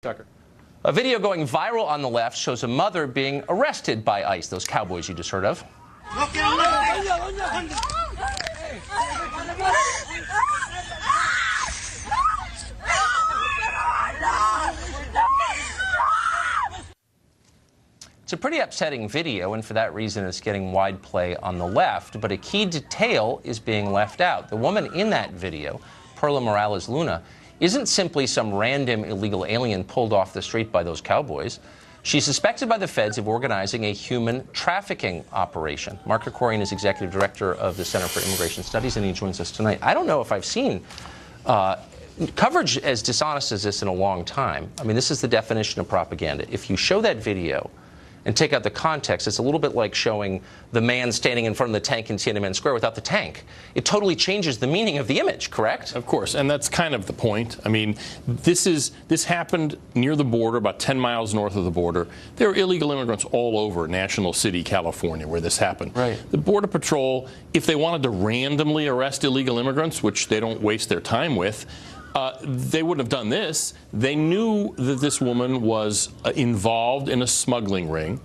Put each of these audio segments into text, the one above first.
Tucker. A video going viral on the left shows a mother being arrested by ICE, those cowboys you just heard of. It's a pretty upsetting video, and for that reason it's getting wide play on the left, but a key detail is being left out. The woman in that video, Perla Morales Luna, isn't simply some random illegal alien pulled off the street by those cowboys. She's suspected by the feds of organizing a human trafficking operation. Mark Krikorian is executive director of the Center for Immigration Studies, and he joins us tonight. I don't know if I've seen coverage as dishonest as this in a long time. I mean, this is the definition of propaganda. If you show that video and take out the context, it's a little bit like showing the man standing in front of the tank in Tiananmen Square without the tank. It totally changes the meaning of the image, correct? Of course, and that's kind of the point. I mean, this happened near the border, about 10 miles north of the border. There are illegal immigrants all over National City, California, where this happened. Right. The Border Patrol, if they wanted to randomly arrest illegal immigrants, which they don't waste their time with, they wouldn't have done this. They knew that this woman was involved in a smuggling ring,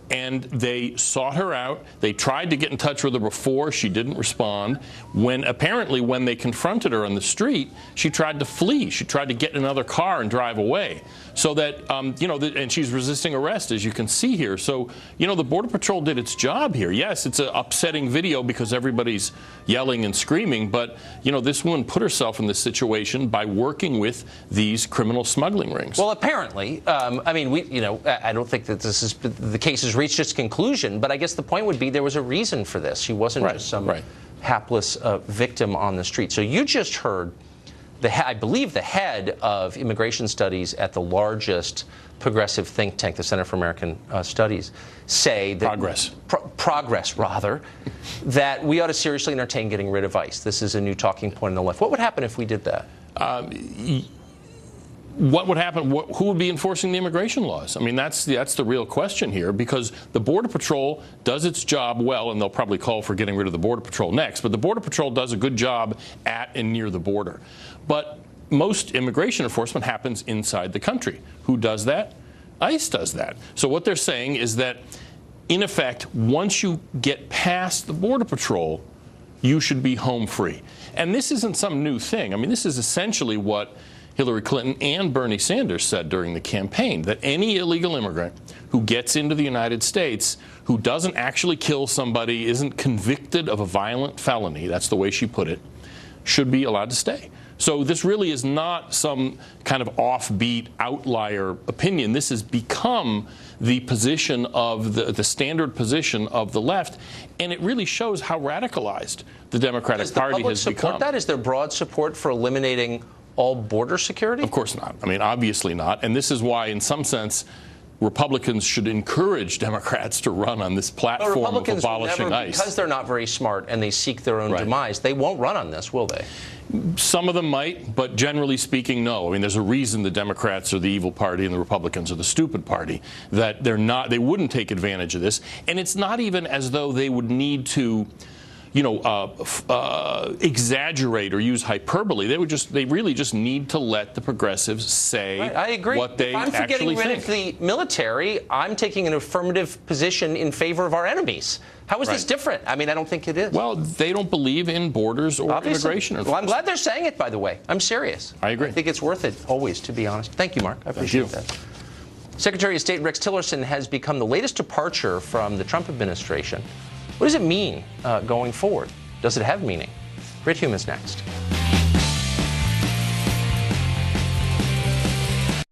and they sought her out. They tried to get in touch with her before. She didn't respond. Apparently, when they confronted her on the street, she tried to flee. She tried to get in another car and drive away. So that, and she's resisting arrest, as you can see here. So, the Border Patrol did its job here. Yes, it's an upsetting video because everybody's yelling and screaming, but, this woman put herself in this situation by working with these criminal smuggling rings. Well, apparently, I don't think that the case has reached its conclusion, but I guess the point would be there was a reason for this. She wasn't just some hapless victim on the street. So you just heard I believe the head of immigration studies at the largest progressive think tank, the Center for American Studies, say that progress, that we ought to seriously entertain getting rid of ICE. This is a new talking point on the left. What would happen if we did that? What would happen? Who would be enforcing the immigration laws? I mean, that's the real question here, because the Border Patrol does its job well, and they'll probably call for getting rid of the Border Patrol next, but the Border Patrol does a good job at and near the border. But most immigration enforcement happens inside the country. Who does that? ICE does that. So what they're saying is that, in effect, once you get past the Border Patrol, you should be home free. And this isn't some new thing. I mean, this is essentially what Hillary Clinton and Bernie Sanders said during the campaign, that any illegal immigrant who gets into the United States, who doesn't actually kill somebody, isn't convicted of a violent felony, that's the way she put it, should be allowed to stay. So this really is not some kind of offbeat outlier opinion. This has become the position of the standard position of the left, and it really shows how radicalized the Democratic Party has become. That is there broad support for eliminating all border security? Of course not. I mean, obviously not. And this is why, in some sense, Republicans should encourage Democrats to run on this platform of abolishing ICE. Because they're not very smart and they seek their own demise, they won't run on this, will they? Some of them might, but generally speaking, no. I mean, there's a reason the Democrats are the evil party and the Republicans are the stupid party, that they wouldn't take advantage of this. And it's not even as though they would need to exaggerate or use hyperbole. They really just need to let the progressives say I agree. What they actually think. I'm for getting rid of the military. I'm taking an affirmative position in favor of our enemies. How is this different? I mean, I don't think it is. Well, they don't believe in borders or immigration. Well, I'm glad they're saying it, by the way. I'm serious. I agree. I think it's worth it, always, to be honest. Thank you, Mark. I appreciate that. Secretary of State Rex Tillerson has become the latest departure from the Trump administration. What does it mean going forward? Does it have meaning? Great Humans next.